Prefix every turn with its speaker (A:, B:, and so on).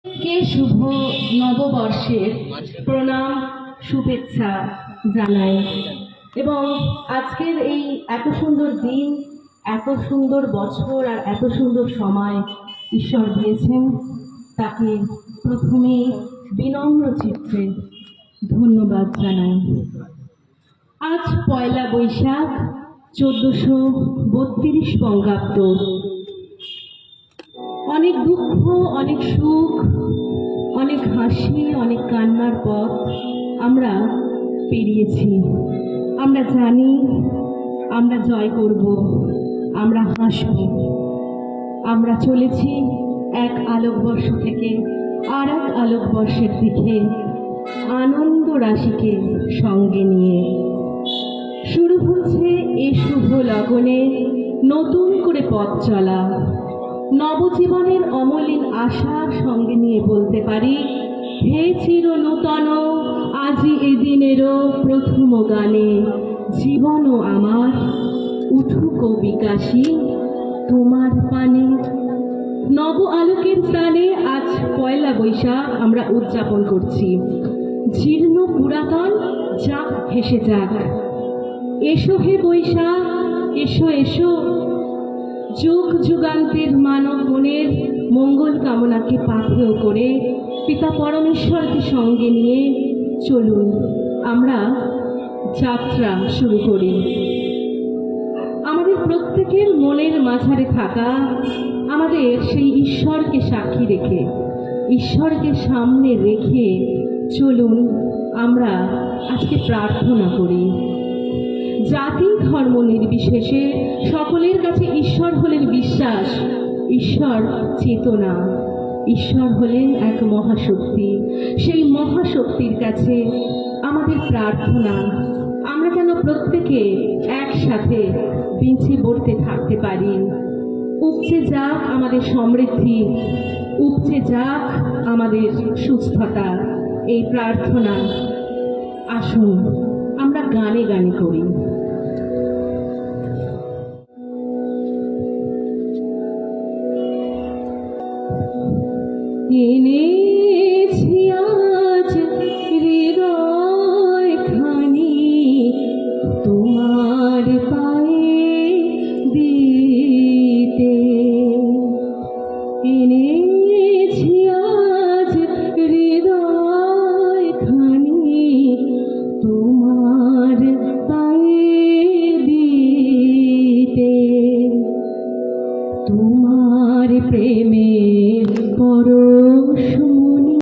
A: কে শুভ নববর্ষের প্রণাম শুভেচ্ছা জানাই এবং আজকের এই এত সুন্দর দিন, এত সুন্দর বছর আর এত সুন্দর সময় ঈশ্বর দিয়েছেন, তাকে প্রথমে বিনম্র চিত্তে ধন্যবাদ জানাই। আজ পয়লা বৈশাখ 1432 বঙ্গাব্দ। অনেক দুঃখ, অনেক সুখ, অনেক হাসি, অনেক কান্নার পথ আমরা পেরিয়েছি। আমরা জানি আমরা জয় করব, আমরা হাসব। আমরা চলেছি এক আলোকবর্ষ থেকে আর এক আলোকবর্ষের দিকে, আনন্দ রাশিকে সঙ্গে নিয়ে। শুরু হচ্ছে এ শুভ লগনে নতুন করে পথ চলা, নবজীবনের অমলিন আশা সঙ্গে নিয়ে বলতে পারি, হে চির নূতন আজি এদিনেরও প্রথম গানে, জীবনও আমার উঠুক বিকাশী তোমার পানে। নব আলোকের স্থানে আজ পয়লা বৈশাখ আমরা উদযাপন করছি। জীর্ণ পুরাতন যাক ভেসে যাক। এসো হে বৈশাখ, এসো এসো, যুগ যুগান্তের মানব মনের মঙ্গল কামনাকে পাথেয় করে পিতা পরমেশ্বরকে সঙ্গে নিয়ে চলুন আমরা যাত্রা শুরু করি। আমাদের প্রত্যেকের মনের মাঝারে থাকা আমাদের সেই ঈশ্বরকে সাক্ষী রেখে, ঈশ্বরকে সামনে রেখে চলুন আমরা আজকে প্রার্থনা করি। জাতি ধর্ম নির্বিশেষে সকলের কাছে ঈশ্বর হলেন বিশ্বাস, ঈশ্বর চেতনা, ঈশ্বর হলেন এক মহাশক্তি। সেই মহাশক্তির কাছে আমাদের প্রার্থনা, আমরা যেন প্রত্যেকে একসাথে বেঁচে বর্তে থাকতে পারি। উপচে যাক আমাদের সমৃদ্ধি, উপচে যাক আমাদের সুস্থতা, এই প্রার্থনা আসুন আমরা গানে গানে করি। এনে